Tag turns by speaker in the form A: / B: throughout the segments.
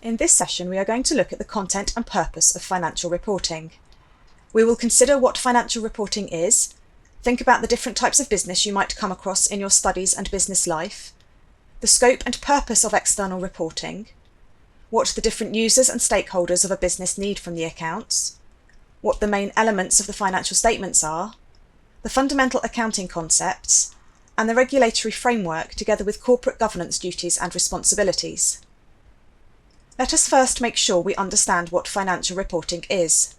A: In this session, we are going to look at the content and purpose of financial reporting. We will consider what financial reporting is, think about the different types of business you might come across in your studies and business life, the scope and purpose of external reporting, what the different users and stakeholders of a business need from the accounts, what the main elements of the financial statements are, the fundamental accounting concepts, and the regulatory framework together with corporate governance duties and responsibilities. Let us first make sure we understand what financial reporting is.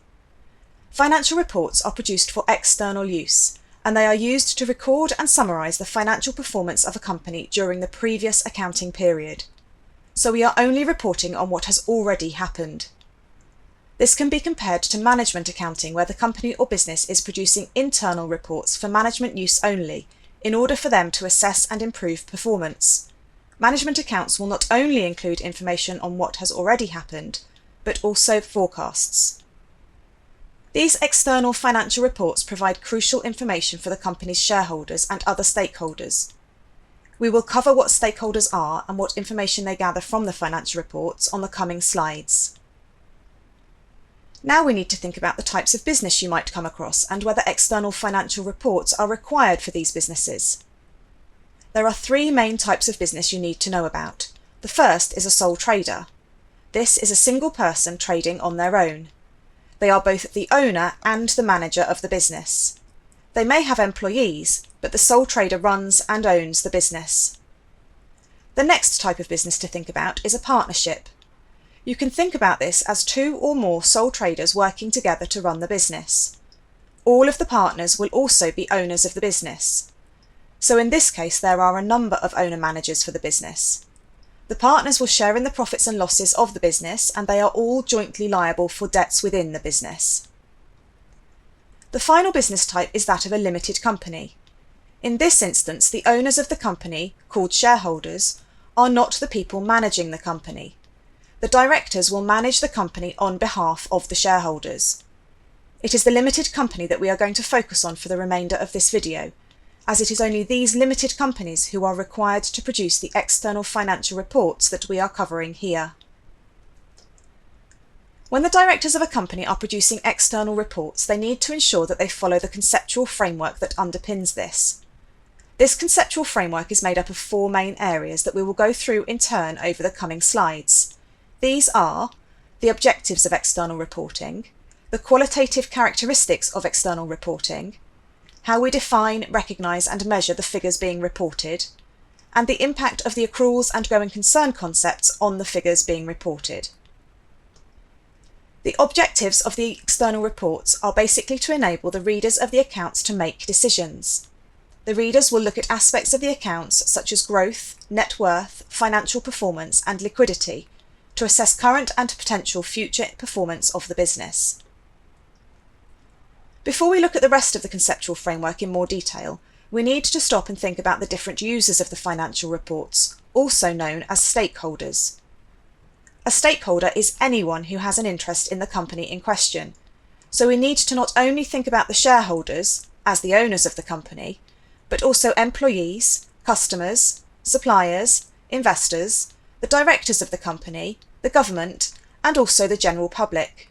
A: Financial reports are produced for external use, and they are used to record and summarise the financial performance of a company during the previous accounting period. So we are only reporting on what has already happened. This can be compared to management accounting, where the company or business is producing internal reports for management use only, in order for them to assess and improve performance. Management accounts will not only include information on what has already happened, but also forecasts. These external financial reports provide crucial information for the company's shareholders and other stakeholders. We will cover what stakeholders are and what information they gather from the financial reports on the coming slides. Now we need to think about the types of business you might come across and whether external financial reports are required for these businesses. There are three main types of business you need to know about. The first is a sole trader. This is a single person trading on their own. They are both the owner and the manager of the business. They may have employees, but the sole trader runs and owns the business. The next type of business to think about is a partnership. You can think about this as two or more sole traders working together to run the business. All of the partners will also be owners of the business. So in this case, there are a number of owner-managers for the business. The partners will share in the profits and losses of the business, and they are all jointly liable for debts within the business. The final business type is that of a limited company. In this instance, the owners of the company, called shareholders, are not the people managing the company. The directors will manage the company on behalf of the shareholders. It is the limited company that we are going to focus on for the remainder of this video, as it is only these limited companies who are required to produce the external financial reports that we are covering here. When the directors of a company are producing external reports, they need to ensure that they follow the conceptual framework that underpins this. This conceptual framework is made up of four main areas that we will go through in turn over the coming slides. These are the objectives of external reporting, the qualitative characteristics of external reporting, how we define, recognise and measure the figures being reported, and the impact of the accruals and going concern concepts on the figures being reported. The objectives of the external reports are basically to enable the readers of the accounts to make decisions. The readers will look at aspects of the accounts such as growth, net worth, financial performance and liquidity to assess current and potential future performance of the business. Before we look at the rest of the conceptual framework in more detail, we need to stop and think about the different users of the financial reports, also known as stakeholders. A stakeholder is anyone who has an interest in the company in question, so we need to not only think about the shareholders, as the owners of the company, but also employees, customers, suppliers, investors, the directors of the company, the government, and also the general public.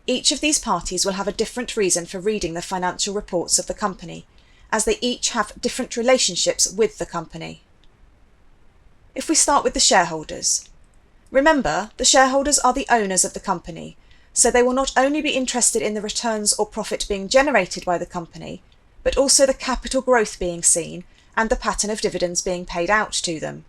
A: Each of these parties will have a different reason for reading the financial reports of the company, as they each have different relationships with the company. If we start with the shareholders. Remember, the shareholders are the owners of the company, so they will not only be interested in the returns or profit being generated by the company, but also the capital growth being seen and the pattern of dividends being paid out to them.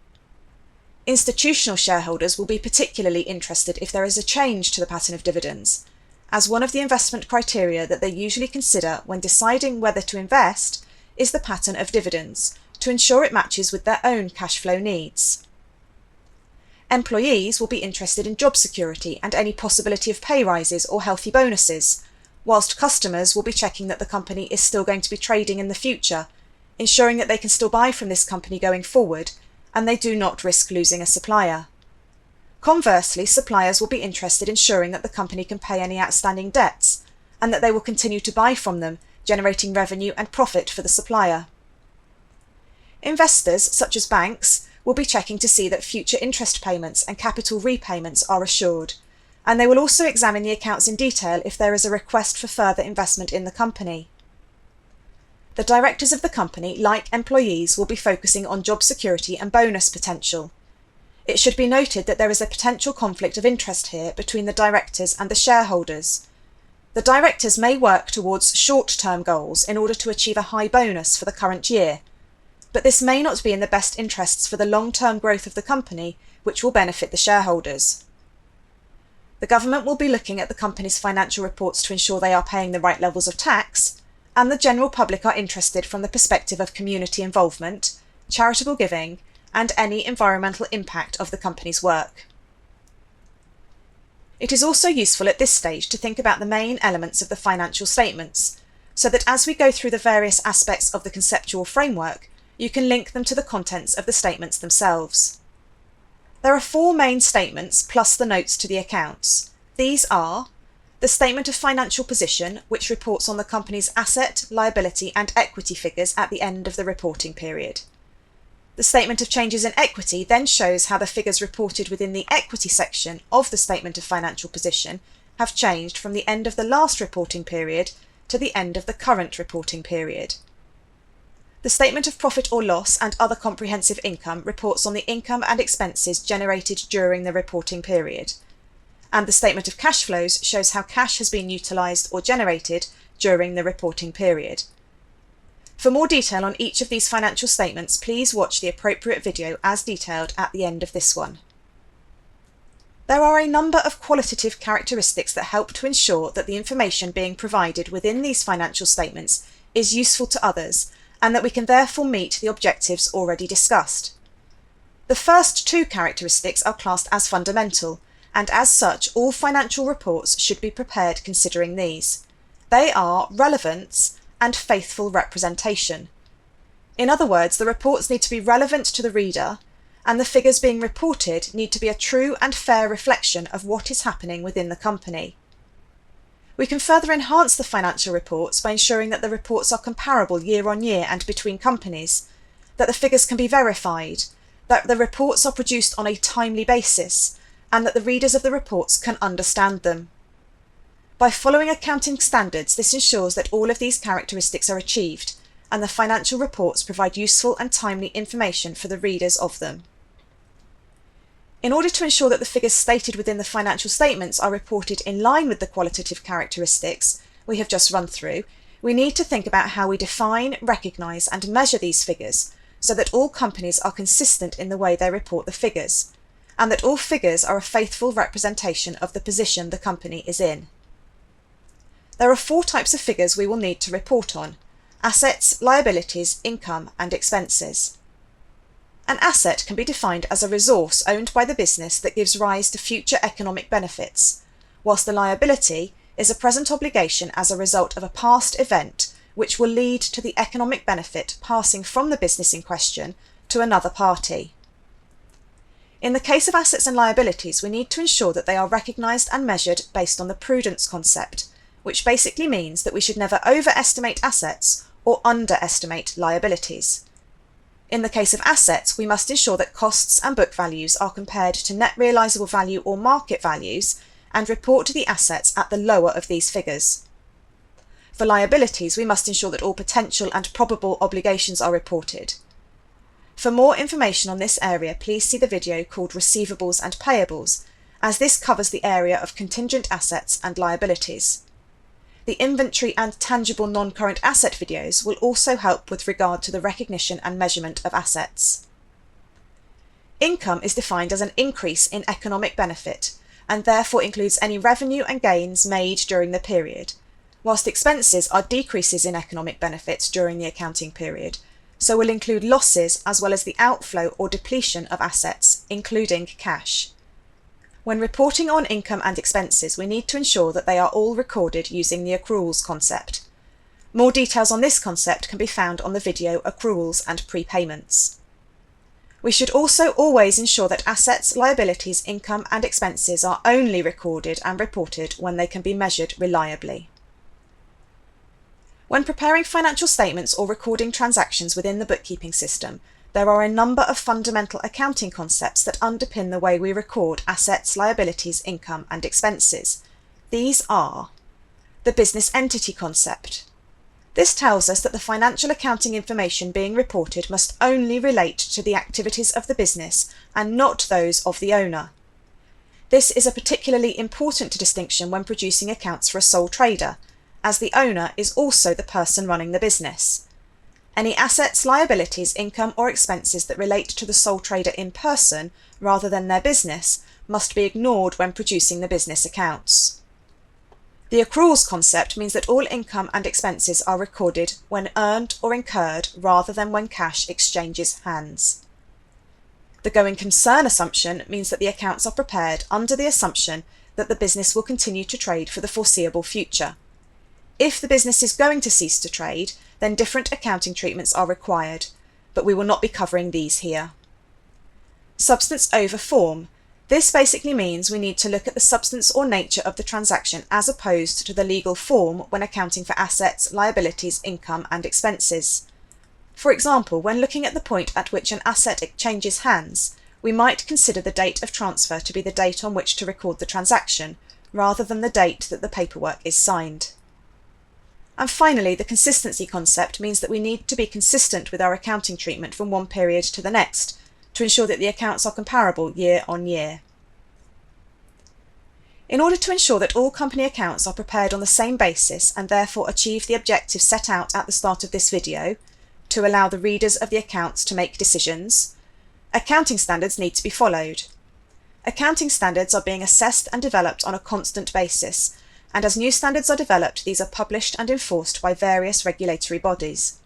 A: Institutional shareholders will be particularly interested if there is a change to the pattern of dividends, as one of the investment criteria that they usually consider when deciding whether to invest is the pattern of dividends, to ensure it matches with their own cash flow needs. Employees will be interested in job security and any possibility of pay rises or healthy bonuses, whilst customers will be checking that the company is still going to be trading in the future, ensuring that they can still buy from this company going forward, and they do not risk losing a supplier. Conversely, suppliers will be interested in ensuring that the company can pay any outstanding debts, and that they will continue to buy from them, generating revenue and profit for the supplier. Investors, such as banks, will be checking to see that future interest payments and capital repayments are assured, and they will also examine the accounts in detail if there is a request for further investment in the company. The directors of the company, like employees, will be focusing on job security and bonus potential. It should be noted that there is a potential conflict of interest here between the directors and the shareholders. The directors may work towards short-term goals in order to achieve a high bonus for the current year, but this may not be in the best interests for the long-term growth of the company, which will benefit the shareholders. The government will be looking at the company's financial reports to ensure they are paying the right levels of tax, and the general public are interested from the perspective of community involvement, charitable giving, and any environmental impact of the company's work. It is also useful at this stage to think about the main elements of the financial statements, so that as we go through the various aspects of the conceptual framework, you can link them to the contents of the statements themselves. There are 4 main statements plus the notes to the accounts. These are the Statement of Financial Position, which reports on the company's asset, liability and equity figures at the end of the reporting period. The Statement of Changes in Equity then shows how the figures reported within the equity section of the Statement of Financial Position have changed from the end of the last reporting period to the end of the current reporting period. The Statement of Profit or Loss and Other Comprehensive Income reports on the income and expenses generated during the reporting period. And the Statement of Cash Flows shows how cash has been utilised or generated during the reporting period. For more detail on each of these financial statements, please watch the appropriate video as detailed at the end of this one. There are a number of qualitative characteristics that help to ensure that the information being provided within these financial statements is useful to others, and that we can therefore meet the objectives already discussed. The first 2 characteristics are classed as fundamental, and as such all financial reports should be prepared considering these. They are relevance and faithful representation. In other words, the reports need to be relevant to the reader, and the figures being reported need to be a true and fair reflection of what is happening within the company. We can further enhance the financial reports by ensuring that the reports are comparable year on year and between companies, that the figures can be verified, that the reports are produced on a timely basis, and that the readers of the reports can understand them. By following accounting standards, this ensures that all of these characteristics are achieved, and the financial reports provide useful and timely information for the readers of them. In order to ensure that the figures stated within the financial statements are reported in line with the qualitative characteristics we have just run through, we need to think about how we define, recognise and measure these figures so that all companies are consistent in the way they report the figures, and that all figures are a faithful representation of the position the company is in. There are 4 types of figures we will need to report on: assets, liabilities, income and expenses. An asset can be defined as a resource owned by the business that gives rise to future economic benefits, whilst the liability is a present obligation as a result of a past event which will lead to the economic benefit passing from the business in question to another party. In the case of assets and liabilities, we need to ensure that they are recognised and measured based on the prudence concept, which basically means that we should never overestimate assets or underestimate liabilities. In the case of assets, we must ensure that costs and book values are compared to net realisable value or market values and report to the assets at the lower of these figures. For liabilities, we must ensure that all potential and probable obligations are reported. For more information on this area, please see the video called Receivables and Payables, as this covers the area of contingent assets and liabilities. The inventory and tangible non-current asset videos will also help with regard to the recognition and measurement of assets. Income is defined as an increase in economic benefit, and therefore includes any revenue and gains made during the period, whilst expenses are decreases in economic benefits during the accounting period, so will include losses as well as the outflow or depletion of assets, including cash. When reporting on income and expenses, we need to ensure that they are all recorded using the accruals concept. More details on this concept can be found on the video Accruals and Prepayments. We should also always ensure that assets, liabilities, income and expenses are only recorded and reported when they can be measured reliably. When preparing financial statements or recording transactions within the bookkeeping system, there are a number of fundamental accounting concepts that underpin the way we record assets, liabilities, income, and expenses. These are the business entity concept. This tells us that the financial accounting information being reported must only relate to the activities of the business and not those of the owner. This is a particularly important distinction when producing accounts for a sole trader, as the owner is also the person running the business. Any assets, liabilities, income, or expenses that relate to the sole trader in person rather than their business must be ignored when producing the business accounts. The accruals concept means that all income and expenses are recorded when earned or incurred rather than when cash exchanges hands. The going concern assumption means that the accounts are prepared under the assumption that the business will continue to trade for the foreseeable future. If the business is going to cease to trade, then different accounting treatments are required, but we will not be covering these here. Substance over form. This basically means we need to look at the substance or nature of the transaction as opposed to the legal form when accounting for assets, liabilities, income, and expenses. For example, when looking at the point at which an asset changes hands, we might consider the date of transfer to be the date on which to record the transaction, rather than the date that the paperwork is signed. And finally, the consistency concept means that we need to be consistent with our accounting treatment from one period to the next, to ensure that the accounts are comparable year on year. In order to ensure that all company accounts are prepared on the same basis and therefore achieve the objectives set out at the start of this video, to allow the readers of the accounts to make decisions, accounting standards need to be followed. Accounting standards are being assessed and developed on a constant basis, and as new standards are developed, these are published and enforced by various regulatory bodies.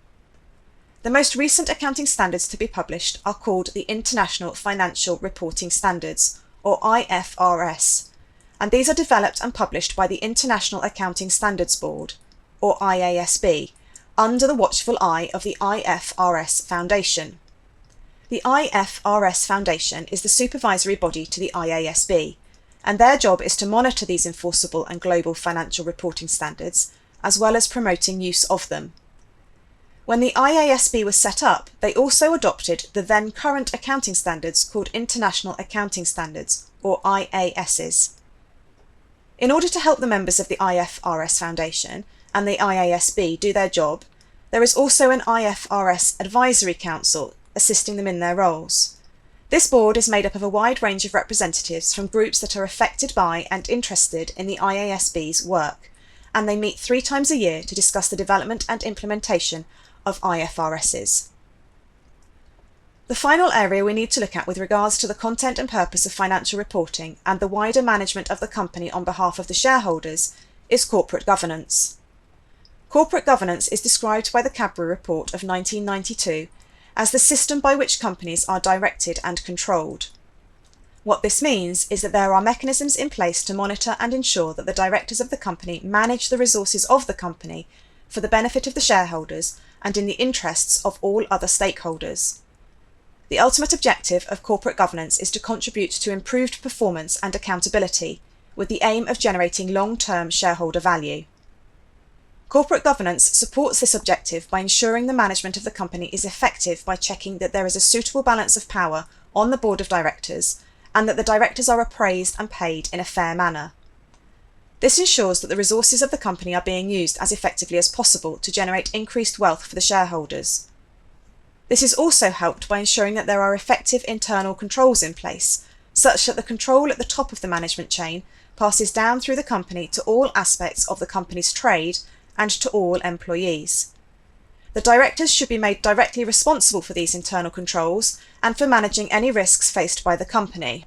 A: The most recent accounting standards to be published are called the International Financial Reporting Standards, or IFRS, and these are developed and published by the International Accounting Standards Board, or IASB, under the watchful eye of the IFRS Foundation. The IFRS Foundation is the supervisory body to the IASB, and their job is to monitor these enforceable and global financial reporting standards, as well as promoting use of them. When the IASB was set up, they also adopted the then current accounting standards called International Accounting Standards, or IASs. In order to help the members of the IFRS Foundation and the IASB do their job, there is also an IFRS Advisory Council assisting them in their roles. This board is made up of a wide range of representatives from groups that are affected by and interested in the IASB's work, and they meet 3 times a year to discuss the development and implementation of IFRSs. The final area we need to look at with regards to the content and purpose of financial reporting and the wider management of the company on behalf of the shareholders is corporate governance. Corporate governance is described by the Cadbury Report of 1992 as the system by which companies are directed and controlled. What this means is that there are mechanisms in place to monitor and ensure that the directors of the company manage the resources of the company for the benefit of the shareholders and in the interests of all other stakeholders. The ultimate objective of corporate governance is to contribute to improved performance and accountability, with the aim of generating long-term shareholder value. Corporate governance supports this objective by ensuring the management of the company is effective by checking that there is a suitable balance of power on the board of directors and that the directors are appraised and paid in a fair manner. This ensures that the resources of the company are being used as effectively as possible to generate increased wealth for the shareholders. This is also helped by ensuring that there are effective internal controls in place, such that the control at the top of the management chain passes down through the company to all aspects of the company's trade and to all employees. The directors should be made directly responsible for these internal controls and for managing any risks faced by the company.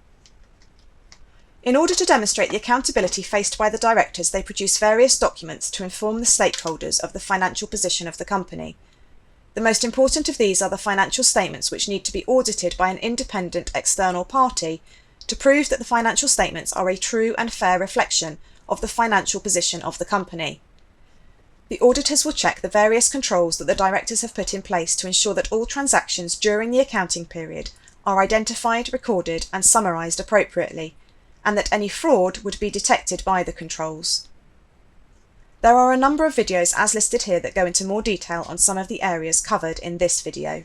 A: In order to demonstrate the accountability faced by the directors, they produce various documents to inform the stakeholders of the financial position of the company. The most important of these are the financial statements, which need to be audited by an independent external party to prove that the financial statements are a true and fair reflection of the financial position of the company. The auditors will check the various controls that the directors have put in place to ensure that all transactions during the accounting period are identified, recorded, and summarised appropriately, and that any fraud would be detected by the controls. There are a number of videos as listed here that go into more detail on some of the areas covered in this video.